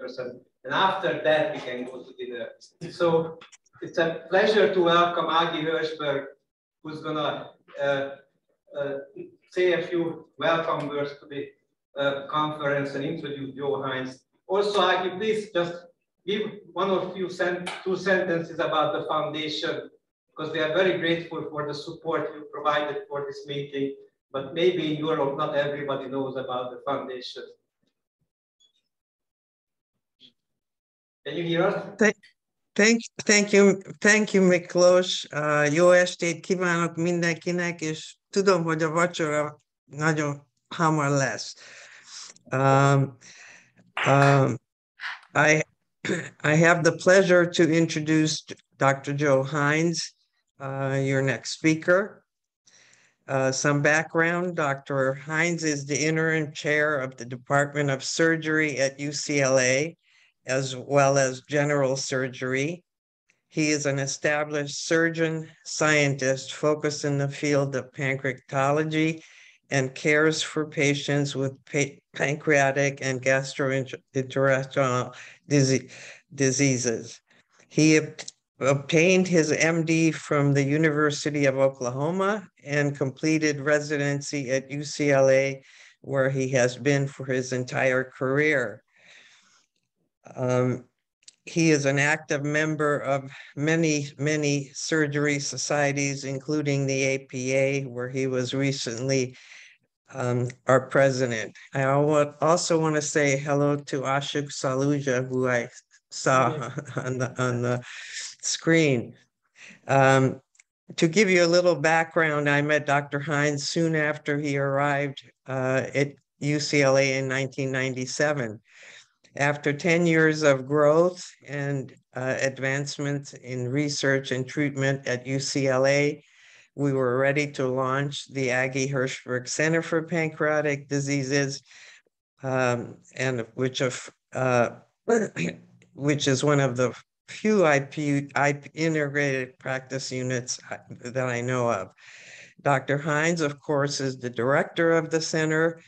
And after that, we can go to dinner. So it's a pleasure to welcome Agi Hirshberg, who's gonna say a few welcome words to the conference and introduce Joe Hines. Also, Agi, please just give one or two sentences about the foundation, because we are very grateful for the support you provided for this meeting. But maybe in Europe, not everybody knows about the foundation. Can you hear us? Thank you, Miklós. Jó estét kívánok mindenkinek, és tudom, hogy a vacsora nagyon hamar lesz. I have the pleasure to introduce Dr. Joe Hines, your next speaker. Some background: Dr. Hines is the interim chair of the Department of Surgery at UCLA, as well as general surgery. He is an established surgeon scientist focused in the field of pancreatology and cares for patients with pancreatic and gastrointestinal diseases. He obtained his MD from the University of Oklahoma and completed residency at UCLA, where he has been for his entire career. He is an active member of many surgery societies, including the APA, where he was recently our president. I also want to say hello to Ashok Saluja, who I saw on the screen. To give you a little background, I met Dr. Hines soon after he arrived at UCLA in 1997. After 10 years of growth and advancement in research and treatment at UCLA, we were ready to launch the Agi Hirshberg Center for Pancreatic Diseases, and which is one of the few IP integrated practice units that I know of. Dr. Hines, of course, is the director of the center,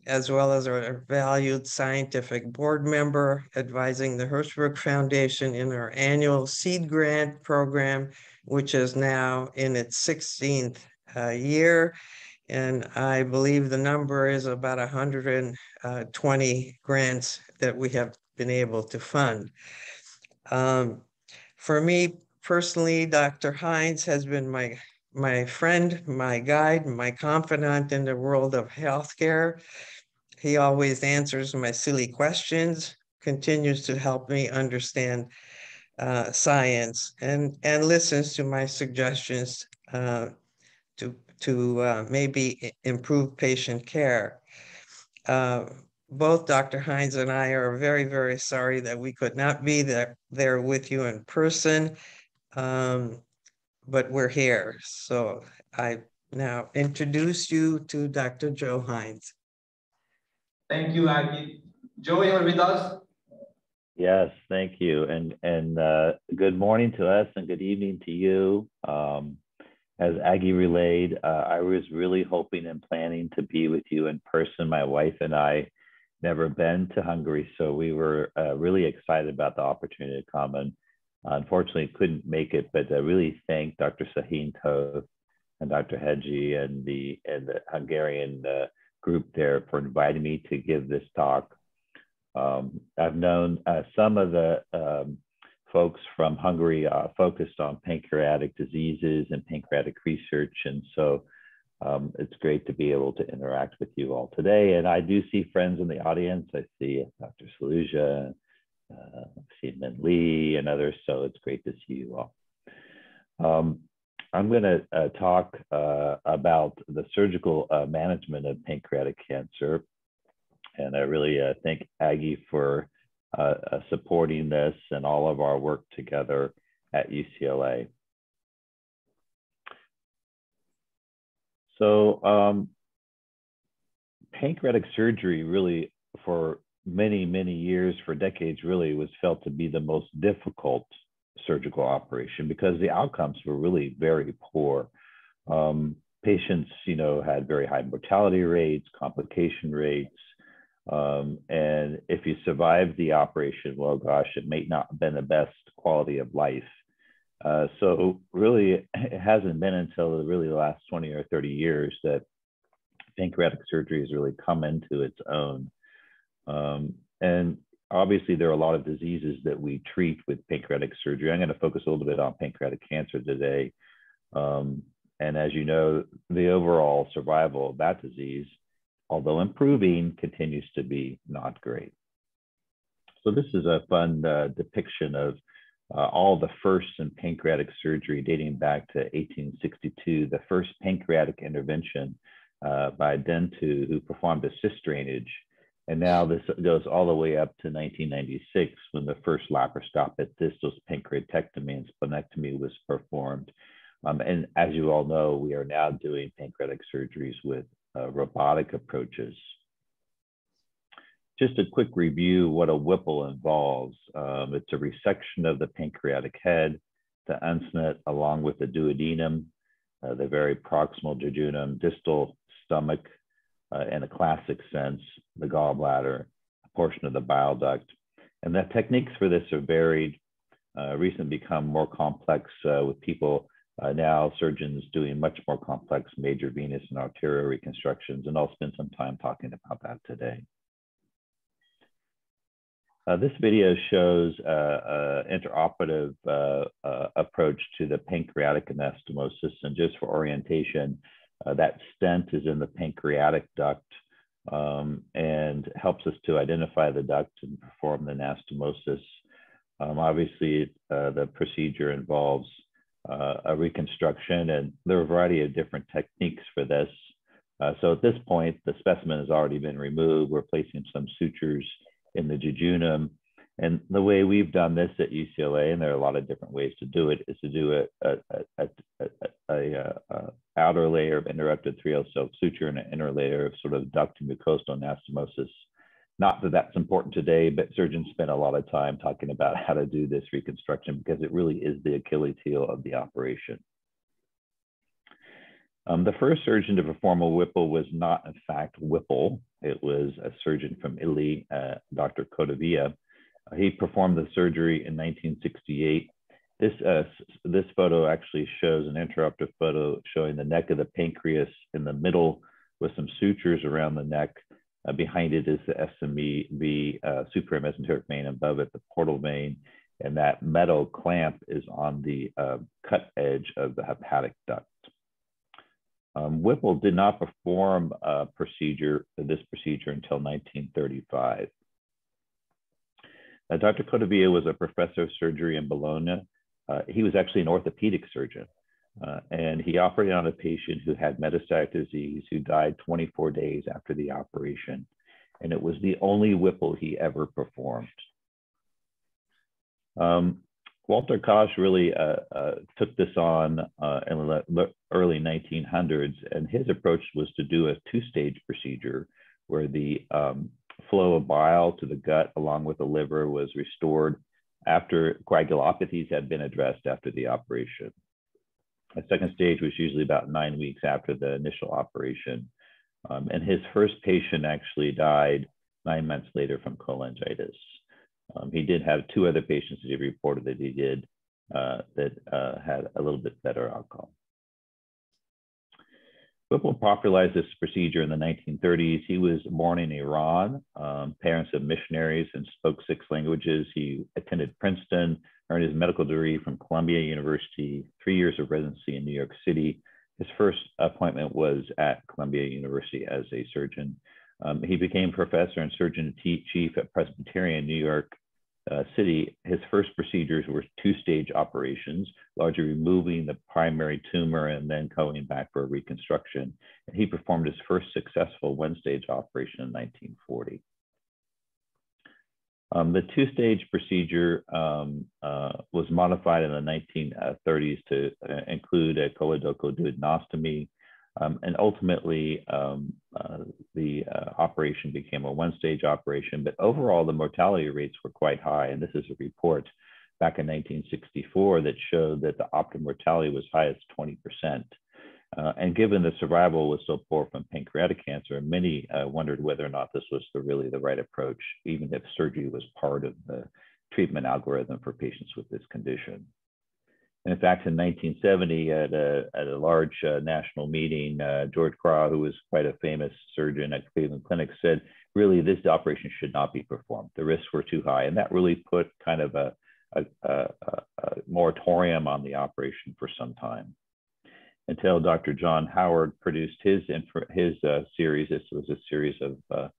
as well as our valued scientific board member, advising the Hirshberg Foundation in our annual seed grant program, which is now in its 16th year. And I believe the number is about 120 grants that we have been able to fund. For me personally, Dr. Hines has been my friend, my guide, my confidant in the world of healthcare. He always answers my silly questions, continues to help me understand science, and listens to my suggestions to maybe improve patient care. Both Dr. Hines and I are very, very sorry that we could not be there with you in person, but we're here. So I now introduce you to Dr. Joe Hines. Thank you, Agi. Joe, you're with us? Yes, thank you. And good morning to us and good evening to you. As Agi relayed, I was really hoping and planning to be with you in person. My wife and I never been to Hungary, so we were really excited about the opportunity to come, and unfortunately couldn't make it, but I really thank Dr. Sahin Tov and Dr. Agi and the Hungarian group there for inviting me to give this talk. I've known some of the folks from Hungary focused on pancreatic diseases and pancreatic research, and so it's great to be able to interact with you all today. And I do see friends in the audience. I see Dr. Saluja, I see Min Lee and others, so it's great to see you all. I'm going to talk about the surgical management of pancreatic cancer. And I really thank Agi for supporting this and all of our work together at UCLA. So pancreatic surgery really for many years, for decades really, was felt to be the most difficult surgical operation because the outcomes were really very poor. Patients, had very high mortality rates, complication rates. And if you survive the operation, well, gosh, it may not have been the best quality of life. So really, it hasn't been until really the last 20 or 30 years that pancreatic surgery has really come into its own. And obviously, there are a lot of diseases that we treat with pancreatic surgery. I'm going to focus a little bit on pancreatic cancer today. And as you know, the overall survival of that disease, although improving, continues to be not great. So this is a fun depiction of all the firsts in pancreatic surgery dating back to 1862, the first pancreatic intervention by Dentu, who performed a cyst drainage. And now this goes all the way up to 1996, when the first laparoscopic distal pancreatectomy and splenectomy was performed. And as you all know, we are now doing pancreatic surgeries with robotic approaches. Just a quick review what a Whipple involves. It's a resection of the pancreatic head, the unsnet, along with the duodenum, the very proximal jejunum, distal stomach, in a classic sense, the gallbladder, a portion of the bile duct. And the techniques for this are varied, recently become more complex with people now, surgeons doing much more complex major venous and arterial reconstructions, and I'll spend some time talking about that today. This video shows an intraoperative approach to the pancreatic anastomosis, and just for orientation, that stent is in the pancreatic duct and helps us to identify the duct and perform the anastomosis. Obviously, the procedure involves a reconstruction, and there are a variety of different techniques for this. So at this point, the specimen has already been removed. We're placing some sutures in the jejunum. And the way we've done this at UCLA, and there are a lot of different ways to do it, is to do a outer layer of interrupted 3L silk suture and an inner layer of sort of duct and mucosal anastomosis. Not that that's important today, but surgeons spend a lot of time talking about how to do this reconstruction because it really is the Achilles heel of the operation. The first surgeon to perform a Whipple was not, in fact, Whipple. It was a surgeon from Italy, Dr. Codavia. He performed the surgery in 1968. This photo actually shows an intraoperative photo showing the neck of the pancreas in the middle with some sutures around the neck. Behind it is the SME supramesenteric vein, above it the portal vein, and that metal clamp is on the cut edge of the hepatic duct. Whipple did not perform this procedure until 1935. Dr. Codavia was a professor of surgery in Bologna. He was actually an orthopedic surgeon, and he operated on a patient who had metastatic disease who died 24 days after the operation. And it was the only Whipple he ever performed. Walter Koch really took this on in the early 1900s, and his approach was to do a two-stage procedure where the flow of bile to the gut along with the liver was restored after coagulopathies had been addressed after the operation. The second stage was usually about 9 weeks after the initial operation. And his first patient actually died 9 months later from cholangitis. He did have 2 other patients that he reported that he did that had a little bit better outcome. Whipple popularized this procedure in the 1930s. He was born in Iran, parents of missionaries, and spoke 6 languages. He attended Princeton, earned his medical degree from Columbia University, 3 years of residency in New York City. His first appointment was at Columbia University as a surgeon. He became professor and surgeon chief at Presbyterian New York City. His first procedures were 2-stage operations, largely removing the primary tumor and then going back for a reconstruction. And he performed his first successful 1-stage operation in 1940. The 2-stage procedure was modified in the 1930s to include a choledochoduodenostomy, and ultimately the operation became a 1-stage operation, but overall the mortality rates were quite high. And this is a report back in 1964 that showed that the optimum mortality was high as 20%. And given the survival was so poor from pancreatic cancer, many wondered whether or not this was really the right approach, even if surgery was part of the treatment algorithm for patients with this condition. And in fact, in 1970, at a large national meeting, George Craw, who was quite a famous surgeon at Cleveland Clinic, said, really, this operation should not be performed. The risks were too high. And that really put kind of a moratorium on the operation for some time, until Dr. John Howard produced his series. This was a series of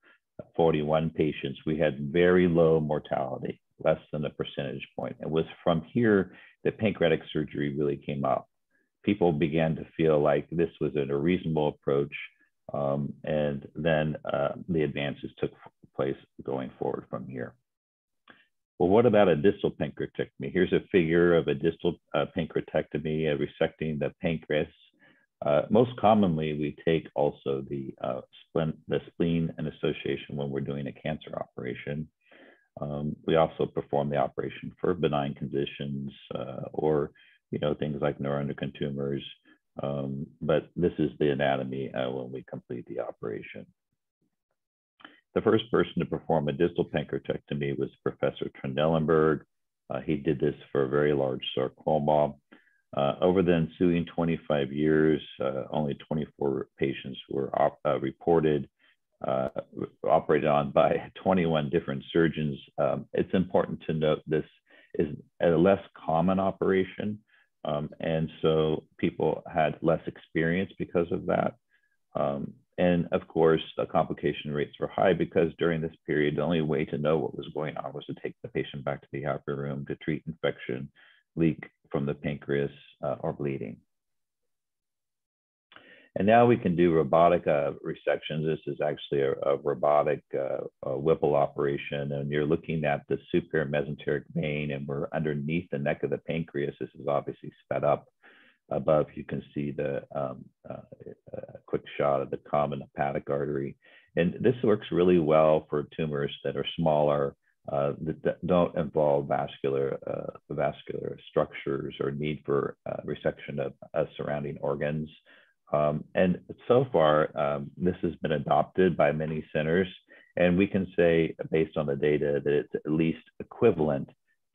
41 patients. We had very low mortality, less than a percentage point. It was from here that pancreatic surgery really came up. People began to feel like this was a reasonable approach, and then the advances took place going forward from here. Well, what about a distal pancreatectomy? Here's a figure of a distal pancreatectomy, resecting the pancreas. Most commonly, we take also the spleen and association when we're doing a cancer operation. We also perform the operation for benign conditions or things like neuroendocrine tumors. But this is the anatomy when we complete the operation. The first person to perform a distal pancreatectomy was Professor Trendelenburg. He did this for a very large sarcoma. Over the ensuing 25 years, only 24 patients were reported, operated on by 21 different surgeons. It's important to note this is a less common operation, and so people had less experience because of that. And of course, the complication rates were high because during this period, the only way to know what was going on was to take the patient back to the operating room to treat infection, leak from the pancreas, or bleeding. And now we can do robotic resections. This is actually a robotic Whipple operation, and you're looking at the superior mesenteric vein, and we're underneath the neck of the pancreas. This is obviously sped up. Above, you can see the quick shot of the common hepatic artery. And this works really well for tumors that are smaller, that don't involve vascular structures or need for resection of surrounding organs. And so far, this has been adopted by many centers. And we can say, based on the data, that it's at least equivalent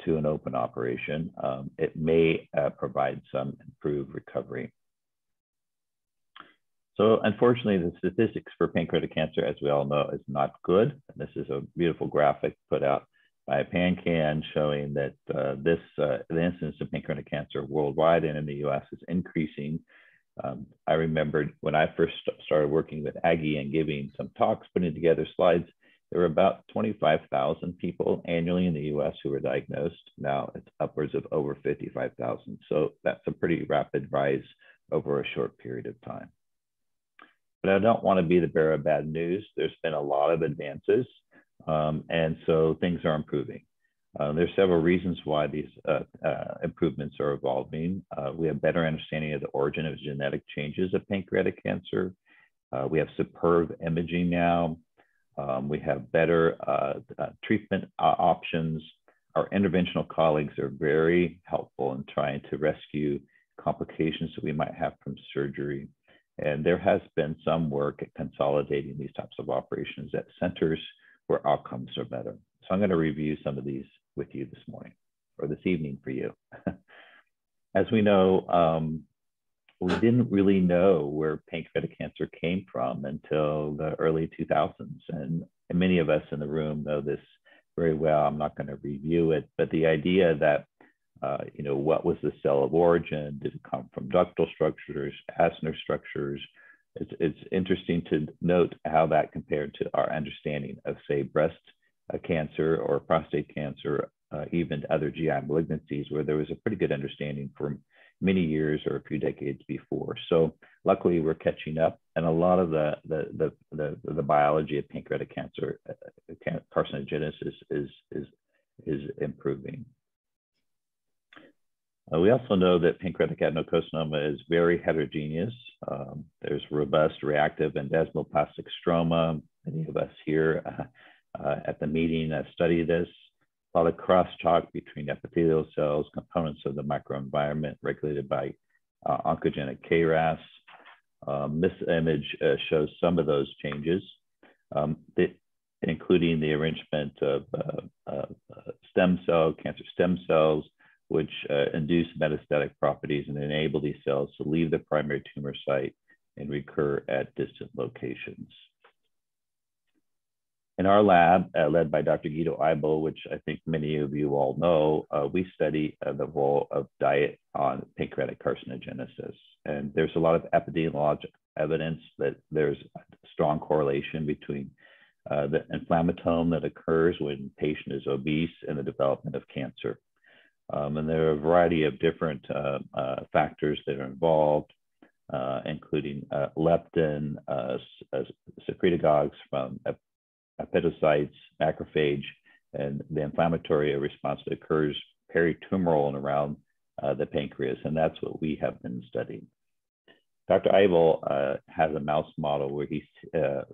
to an open operation. It may provide some improved recovery. So unfortunately, the statistics for pancreatic cancer, as we all know, is not good. And this is a beautiful graphic put out by PanCan showing that the incidence of pancreatic cancer worldwide and in the US is increasing. I remembered when I first started working with Agi and giving some talks, putting together slides, there were about 25,000 people annually in the US who were diagnosed. Now it's upwards of over 55,000. So that's a pretty rapid rise over a short period of time. But I don't want to be the bearer of bad news. There's been a lot of advances, and so things are improving. There's several reasons why these improvements are evolving. We have better understanding of the origin of genetic changes of pancreatic cancer. We have superb imaging now. We have better treatment options. Our interventional colleagues are very helpful in trying to rescue complications that we might have from surgery. And there has been some work at consolidating these types of operations at centers where outcomes are better. So I'm going to review some of these with you this morning, or this evening for you. As we know, we didn't really know where pancreatic cancer came from until the early 2000s. And many of us in the room know this very well. I'm not going to review it, but the idea that, what was the cell of origin? Did it come from ductal structures, acinar structures? It's interesting to note how that compared to our understanding of, say, breast cancer or prostate cancer, even other GI malignancies, where there was a pretty good understanding for many years or a few decades before. So luckily we're catching up, and a lot of the biology of pancreatic cancer, carcinogenesis is improving. We also know that pancreatic adenocarcinoma is very heterogeneous. There's robust reactive and desmoplastic stroma. Many of us here at the meeting study this. A lot of crosstalk between epithelial cells, components of the microenvironment regulated by oncogenic KRAS. This image shows some of those changes, including the arrangement of cancer stem cells, which induce metastatic properties and enable these cells to leave the primary tumor site and recur at distant locations. In our lab, led by Dr. Guido Eibel, which I think many of you all know, we study the role of diet on pancreatic carcinogenesis. And there's a lot of epidemiologic evidence that there's a strong correlation between the inflammasome that occurs when the patient is obese and the development of cancer. And there are a variety of different factors that are involved, including leptin, secretagogues from hepatocytes, macrophage, and the inflammatory response that occurs peritumoral and around the pancreas. And that's what we have been studying. Dr. Eibel has a mouse model where he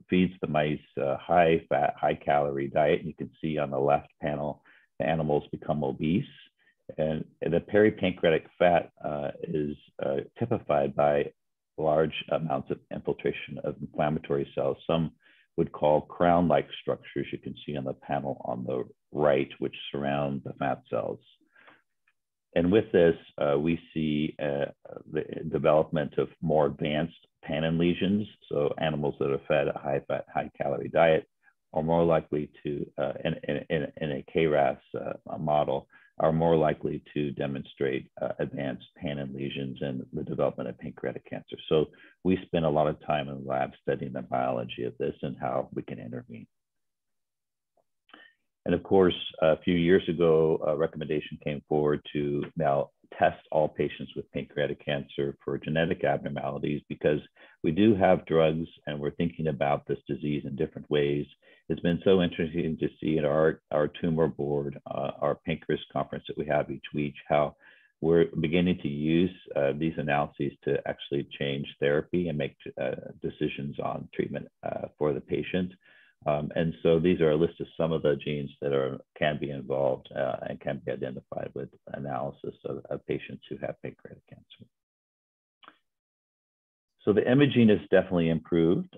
feeds the mice high fat, high calorie diet. And you can see on the left panel, the animals become obese. And the peripancreatic fat is typified by large amounts of infiltration of inflammatory cells. Some would call crown-like structures you can see on the panel on the right, which surround the fat cells. And with this, we see the development of more advanced tannin lesions. So animals that are fed a high-fat, high-calorie diet are more likely to, in a KRAS model, are more likely to demonstrate advanced tannin lesions and the development of pancreatic cancer. So we spend a lot of time in the lab studying the biology of this and how we can intervene. And of course, a few years ago, a recommendation came forward to now test all patients with pancreatic cancer for genetic abnormalities, because we do have drugs and we're thinking about this disease in different ways. It's been so interesting to see at our tumor board, our pancreas conference that we have each week, how we're beginning to use these analyses to actually change therapy and make decisions on treatment for the patient. And so these are a list of some of the genes that can be involved and can be identified with analysis of patients who have pancreatic cancer. So the imaging is definitely improved.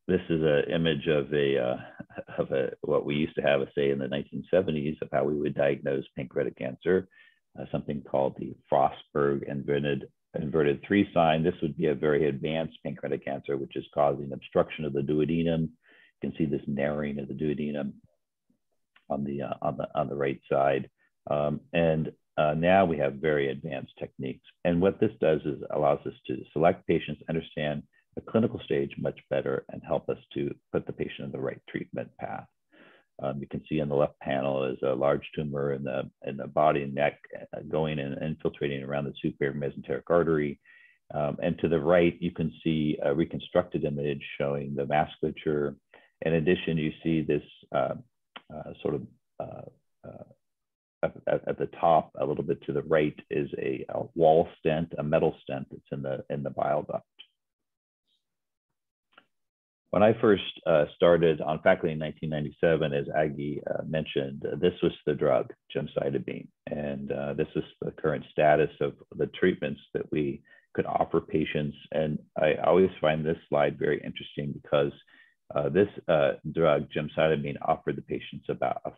This is an image of what we used to have, say, in the 1970s of how we would diagnose pancreatic cancer, something called the Frostberg inverted 3 sign. This would be a very advanced pancreatic cancer, which is causing obstruction of the duodenum. You can see this narrowing of the duodenum on the right side. Now we have very advanced techniques. And what this does is allows us to select patients, understand the clinical stage much better, and help us to put the patient in the right treatment path. You can see on the left panel is a large tumor in the body and neck going and infiltrating around the superior mesenteric artery. And to the right, you can see a reconstructed image showing the vasculature. In addition, you see this at the top, a little bit to the right, is a wall stent, a metal stent that's in the bile duct. When I first started on faculty in 1997, as Agi mentioned, this was the drug, gemcitabine. And this is the current status of the treatments that we could offer patients. And I always find this slide very interesting because this drug, gemcitabine, offered the patients about a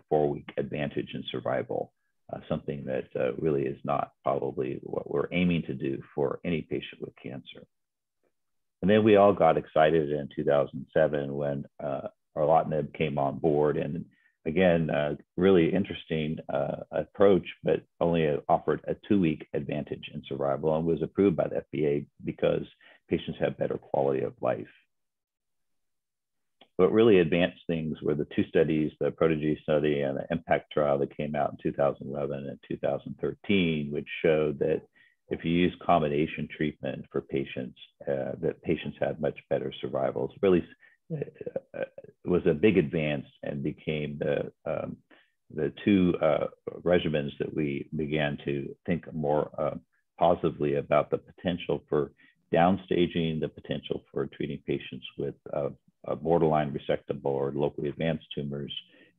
four-week advantage in survival, something that really is not probably what we're aiming to do for any patient with cancer. And then we all got excited in 2007 when erlotinib came on board. And again, really interesting approach, but only offered a 2-week advantage in survival and was approved by the FDA because patients have better quality of life. What really advanced things were the 2 studies, the Prodigy study and the Impact trial that came out in 2011 and 2013, which showed that if you use combination treatment for patients, that patients had much better survival. It really was a big advance and became the 2 regimens that we began to think more positively about the potential for downstaging, the potential for treating patients with borderline resectable or locally advanced tumors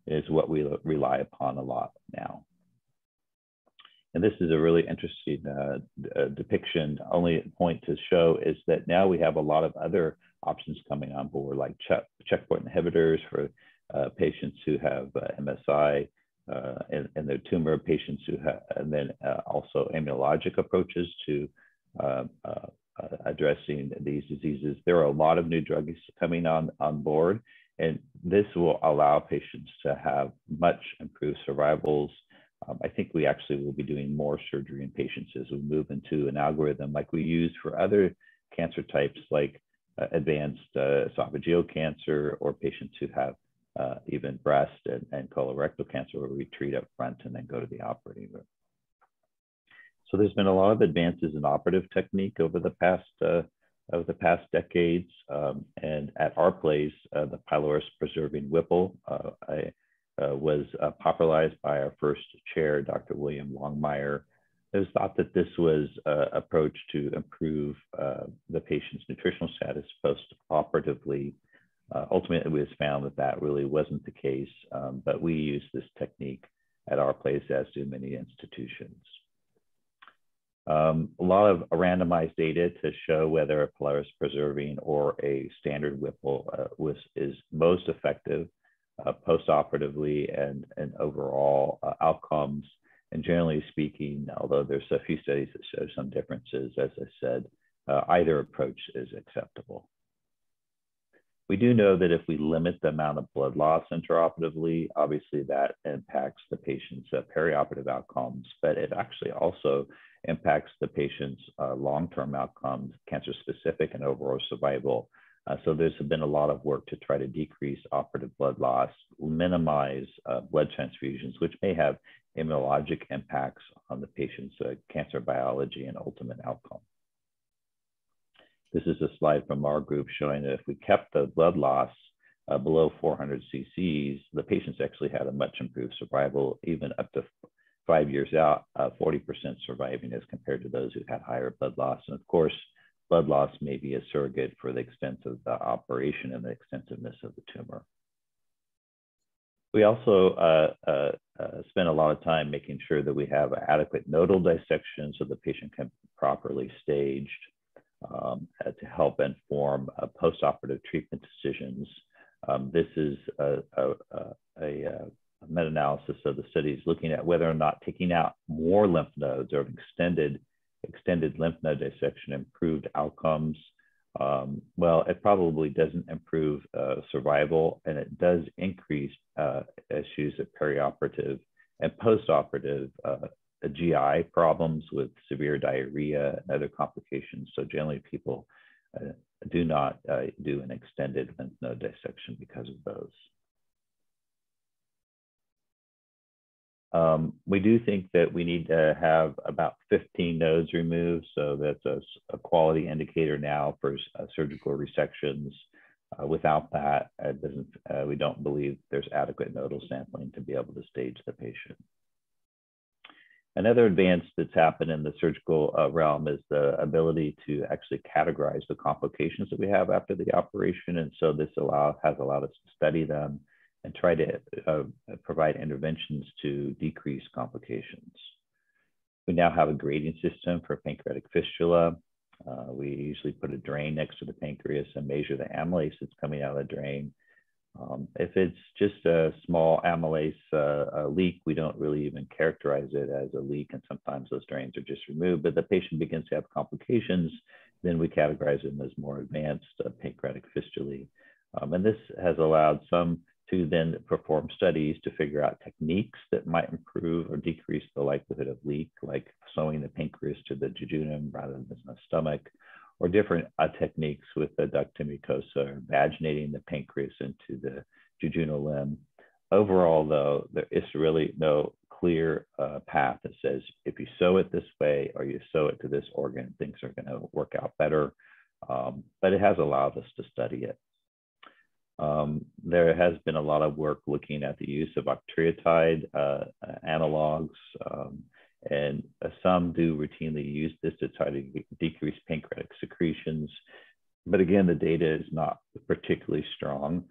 is what we rely upon a lot now. And this is a really interesting depiction. Only point to show is that now we have a lot of other options coming on board, like checkpoint inhibitors for patients who have MSI and their tumor, patients who have, and then also immunologic approaches to addressing these diseases. There are a lot of new drugs coming on board, and this will allow patients to have much improved survivals. I think we actually will be doing more surgery in patients as we move into an algorithm like we use for other cancer types, like advanced esophageal cancer, or patients who have even breast and colorectal cancer, where we treat up front and then go to the operating room. So there's been a lot of advances in operative technique over the past decades, and at our place, the pylorus preserving Whipple was popularized by our first chair, Dr. William Longmire. It was thought that this was an approach to improve the patient's nutritional status post-operatively. Ultimately, it was found that that really wasn't the case, but we use this technique at our place, as do many institutions. A lot of randomized data to show whether a pylorus preserving or a standard Whipple is most effective post-operatively and overall outcomes. And generally speaking, although there's a few studies that show some differences, as I said, either approach is acceptable. We do know that if we limit the amount of blood loss intraoperatively, obviously that impacts the patient's perioperative outcomes, but it actually also impacts the patient's long-term outcomes, cancer-specific and overall survival. So there's been a lot of work to try to decrease operative blood loss, minimize blood transfusions, which may have immunologic impacts on the patient's cancer biology and ultimate outcome. This is a slide from our group showing that if we kept the blood loss below 400 cc's, the patients actually had a much improved survival, even up to 5 years out, 40% surviving as compared to those who had higher blood loss. And of course, blood loss may be a surrogate for the extent of the operation and the extensiveness of the tumor. We also spend a lot of time making sure that we have adequate nodal dissection so the patient can be properly staged to help inform post-operative treatment decisions. This is a meta-analysis of the studies looking at whether or not taking out more lymph nodes or extended lymph node dissection improved outcomes. Well, it probably doesn't improve survival, and it does increase issues of perioperative and post-operative GI problems with severe diarrhea and other complications. So generally people do not do an extended lymph node dissection because of those. We do think that we need to have about 15 nodes removed. So that's a quality indicator now for surgical resections. Without that, we don't believe there's adequate nodal sampling to be able to stage the patient. Another advance that's happened in the surgical realm is the ability to actually categorize the complications that we have after the operation. And so this has allowed us to study them and try to provide interventions to decrease complications. We now have a grading system for pancreatic fistula. We usually put a drain next to the pancreas and measure the amylase that's coming out of the drain. If it's just a small amylase leak, we don't really even characterize it as a leak, and sometimes those drains are just removed, but the patient begins to have complications, then we categorize them as more advanced pancreatic fistulae. And this has allowed some to then perform studies to figure out techniques that might improve or decrease the likelihood of leak, like sewing the pancreas to the jejunum rather than the stomach, or different techniques with the ducta mucosa, or vaginating the pancreas into the jejunal limb. Overall, though, there is really no clear path that says if you sew it this way or you sew it to this organ, things are going to work out better. But it has allowed us to study it. There has been a lot of work looking at the use of octreotide analogs, and some do routinely use this to try to decrease pancreatic secretions. But again, the data is not particularly strong.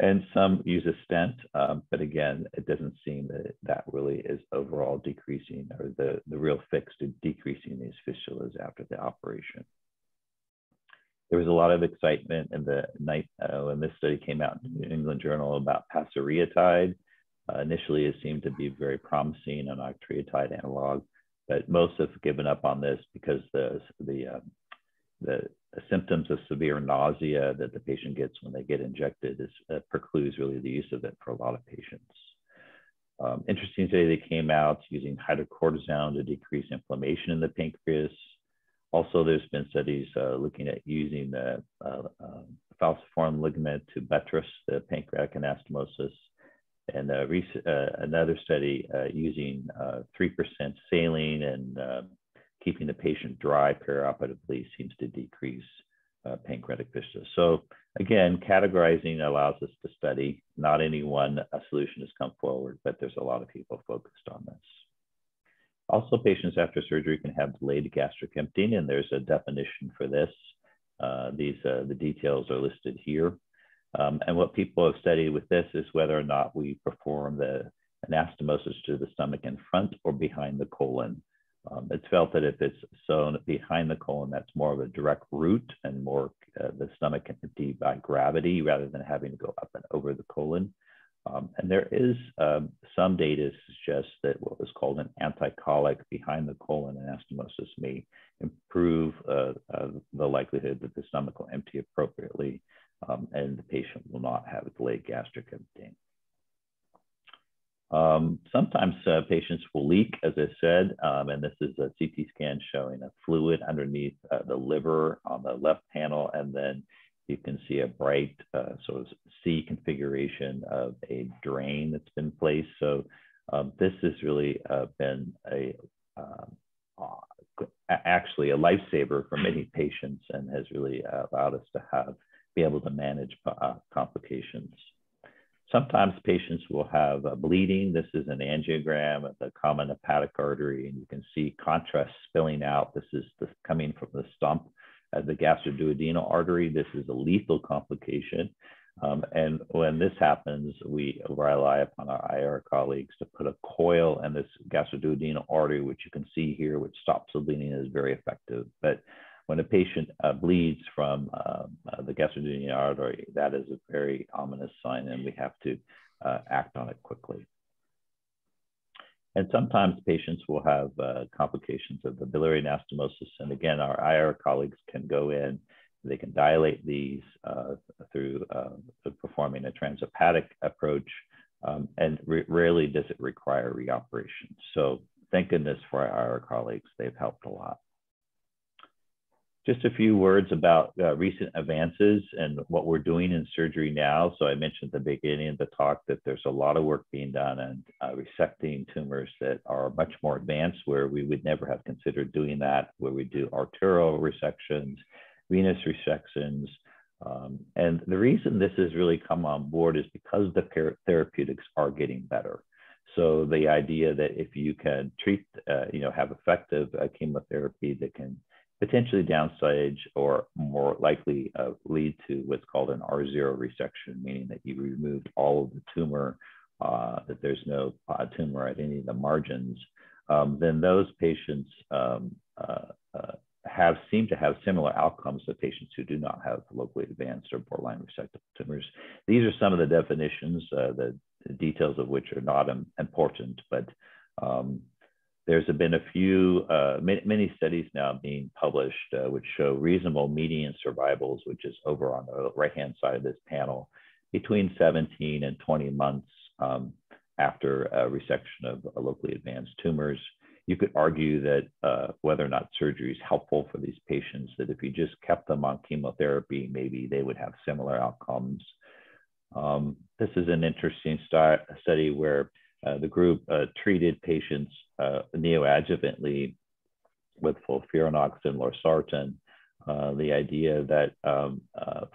And some use a stent, but again, it doesn't seem that that really is overall decreasing, or the real fix to decreasing these fistulas after the operation. There was a lot of excitement in the night when this study came out in the New England Journal about pasireotide. Initially, it seemed to be very promising, an octreotide analog, but most have given up on this because the symptoms of severe nausea that the patient gets when they get injected precludes really the use of it for a lot of patients. Interesting today, they came out using hydrocortisone to decrease inflammation in the pancreas. Also, there's been studies looking at using the falciform ligament to buttress the pancreatic anastomosis. And another study using 3% saline and keeping the patient dry perioperatively seems to decrease pancreatic fistula. So again, categorizing allows us to study. Not any one solution has come forward, but there's a lot of people focused on this. Also, patients after surgery can have delayed gastric emptying, and there's a definition for this. The details are listed here. And what people have studied with this is whether or not we perform the anastomosis to the stomach in front or behind the colon. It's felt that if it's sewn behind the colon, that's more of a direct route and more the stomach can empty by gravity rather than having to go up and over the colon. And there is some data to suggest that what was called an anticolic behind the colon anastomosis may improve the likelihood that the stomach will empty appropriately and the patient will not have delayed gastric emptying. Sometimes patients will leak, as I said, and this is a CT scan showing a fluid underneath the liver on the left panel, and then you can see a bright sort of C configuration of a drain that's been placed. So this has really been actually a lifesaver for many patients and has really allowed us to be able to manage complications. Sometimes patients will have bleeding. This is an angiogram of the common hepatic artery, and you can see contrast spilling out. This is coming from the stump of the gastroduodenal artery. This is a lethal complication. And when this happens, we rely upon our IR colleagues to put a coil in this gastroduodenal artery, which you can see here, which stops the bleeding and is very effective. But when a patient bleeds from the gastroduodenal artery, that is a very ominous sign, and we have to act on it quickly. And sometimes patients will have complications of the biliary anastomosis. And again, our IR colleagues can go in, they can dilate these through performing a transhepatic approach, and rarely does it require reoperation. So thank goodness for our IR colleagues, they've helped a lot. Just a few words about recent advances and what we're doing in surgery now. So I mentioned at the beginning of the talk that there's a lot of work being done on resecting tumors that are much more advanced, where we would never have considered doing that, where we do arterial resections, venous resections. And the reason this has really come on board is because the therapeutics are getting better. So the idea that if you can treat, have effective chemotherapy that can potentially downstage or more likely lead to what's called an R0 resection, meaning that you removed all of the tumor, that there's no tumor at any of the margins, then those patients seem to have similar outcomes to patients who do not have locally advanced or borderline resectable tumors. These are some of the definitions, the details of which are not important, but there's been a few, many studies now being published which show reasonable median survivals, which is over on the right-hand side of this panel, between 17 and 20 months after resection of locally advanced tumors. You could argue that whether or not surgery is helpful for these patients, that if you just kept them on chemotherapy, maybe they would have similar outcomes. This is an interesting study where the group treated patients neoadjuvantly with FOLFIRINOX and losartan. The idea that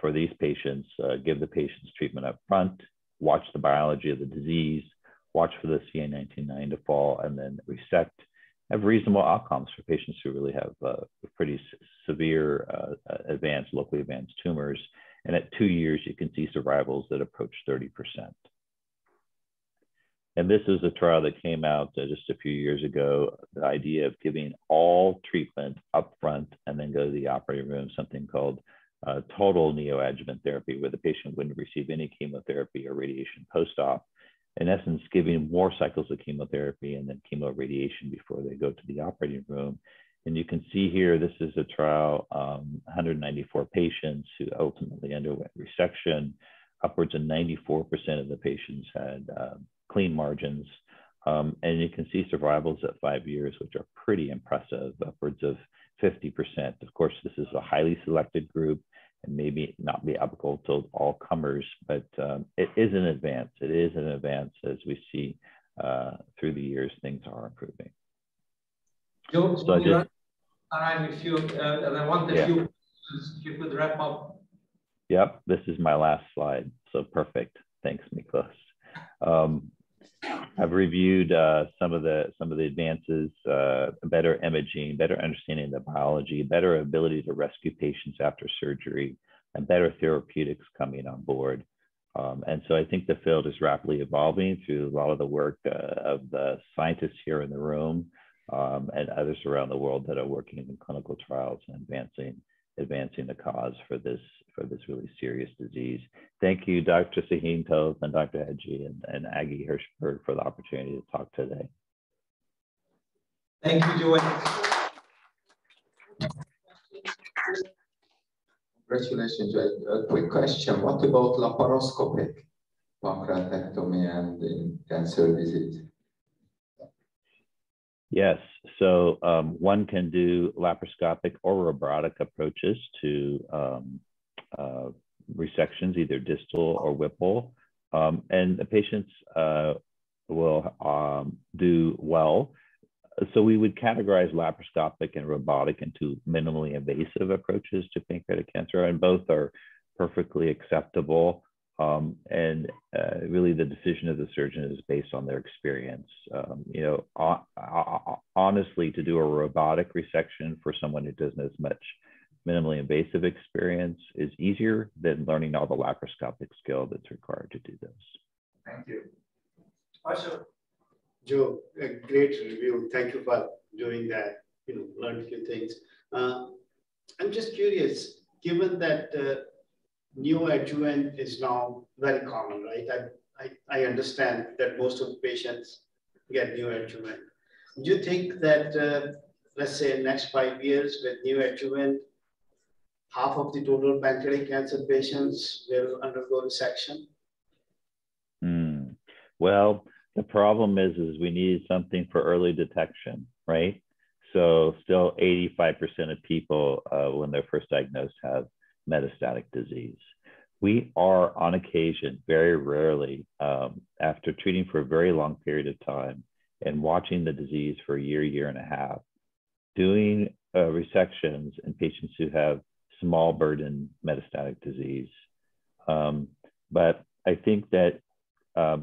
for these patients, give the patients treatment up front, watch the biology of the disease, watch for the CA19-9 to fall, and then resect, have reasonable outcomes for patients who really have pretty severe locally advanced tumors. And at 2 years, you can see survivals that approach 30%. And this is a trial that came out just a few years ago, the idea of giving all treatment up front and then go to the operating room, something called total neoadjuvant therapy, where the patient wouldn't receive any chemotherapy or radiation post-op. In essence, giving more cycles of chemotherapy and then chemoradiation before they go to the operating room. And you can see here, this is a trial, 194 patients who ultimately underwent resection. Upwards of 94% of the patients had clean margins. And you can see survivals at 5 years, which are pretty impressive, upwards of 50%. Of course, this is a highly selected group and maybe not be applicable to all comers, but it is an advance. It is an advance as we see through the years, things are improving. Joe, so I just, if you, and I want a few questions, if you could wrap up. Yep, this is my last slide, so perfect. Thanks, Miklos. I've reviewed some of the advances, better imaging, better understanding of the biology, better ability to rescue patients after surgery, and better therapeutics coming on board. And so I think the field is rapidly evolving through a lot of the work of the scientists here in the room and others around the world that are working in clinical trials and advancing the cause for this really serious disease. Thank you, Dr. Sahin Tov and Dr. Agi and Agi Hirshberg for the opportunity to talk today. Thank you, Joe. Congratulations, Joe. A quick question. What about laparoscopic pancreatectomy and in cancer disease? Yes, so one can do laparoscopic or robotic approaches to resections, either distal or Whipple, and the patients will do well. So we would categorize laparoscopic and robotic into minimally invasive approaches to pancreatic cancer, and both are perfectly acceptable. And really the decision of the surgeon is based on their experience. You know, honestly, to do a robotic resection for someone who doesn't have as much minimally invasive experience is easier than learning all the laparoscopic skill that's required to do this. Thank you. Asha. Joe, a great review. Thank you for doing that. You know, learned a few things. I'm just curious, given that neoadjuvant is now very common, right? I understand that most of the patients get neoadjuvant. Do you think that, let's say, next 5 years with neoadjuvant, half of the total pancreatic cancer patients will undergo resection? Well, the problem is we need something for early detection, right? So still 85% of people when they're first diagnosed have metastatic disease. We are on occasion, very rarely, after treating for a very long period of time and watching the disease for a year, year and a half, doing resections in patients who have small burden metastatic disease. But I think that,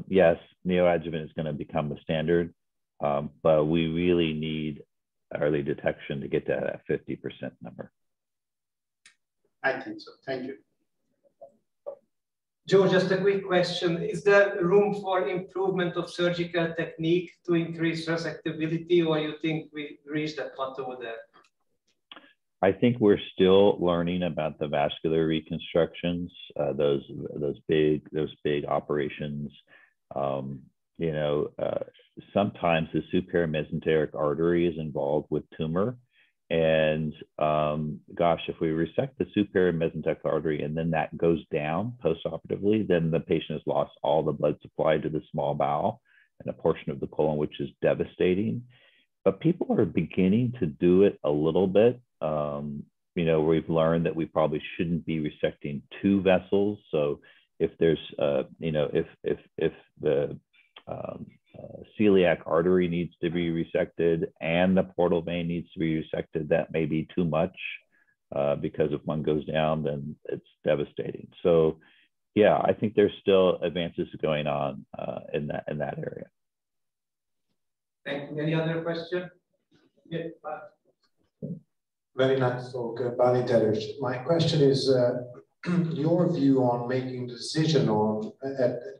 yes, neoadjuvant is going to become the standard, but we really need early detection to get to that 50% number. I think so. Thank you. Joe, just a quick question. Is there room for improvement of surgical technique to increase resectability, or you think we reached a plateau there? I think we're still learning about the vascular reconstructions, those big operations. You know, sometimes the superior mesenteric artery is involved with tumor. And gosh, if we resect the superior mesenteric artery and then that goes down postoperatively, then the patient has lost all the blood supply to the small bowel and a portion of the colon, which is devastating. But people are beginning to do it a little bit. You know, we've learned that we probably shouldn't be resecting 2 vessels. So if there's, you know, if the celiac artery needs to be resected and the portal vein needs to be resected, that may be too much because if one goes down, then it's devastating. So yeah, I think there's still advances going on in that area. Thank you. Any other question? Yeah. Very nice talk, Bali Terich. My question is, your view on making the decision on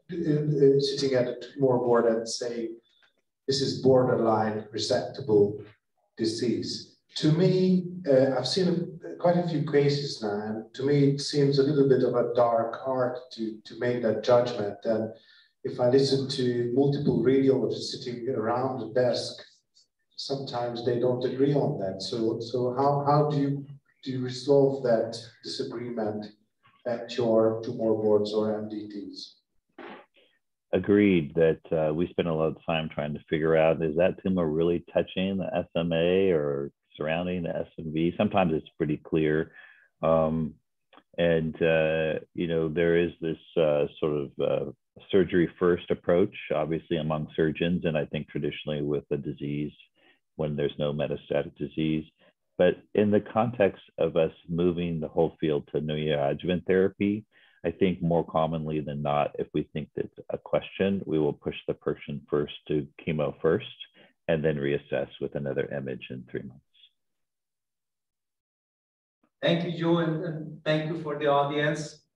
sitting at a tumor board and say, this is borderline resectable disease. To me, I've seen quite a few cases now, and to me it seems a little bit of a dark art to make that judgment. And if I listen to multiple radiologists sitting around the desk, sometimes they don't agree on that. So how do you resolve that disagreement at your tumor boards or MDTs? Agreed that we spend a lot of time trying to figure out, is that tumor really touching the SMA or surrounding the SMV? Sometimes it's pretty clear. You know, there is this sort of surgery first approach, obviously among surgeons, and I think traditionally with a disease when there's no metastatic disease. But in the context of us moving the whole field to neoadjuvant therapy, I think more commonly than not, if we think that's a question, we will push the person first to chemo first and then reassess with another image in 3 months. Thank you, Joe, and thank you for the audience.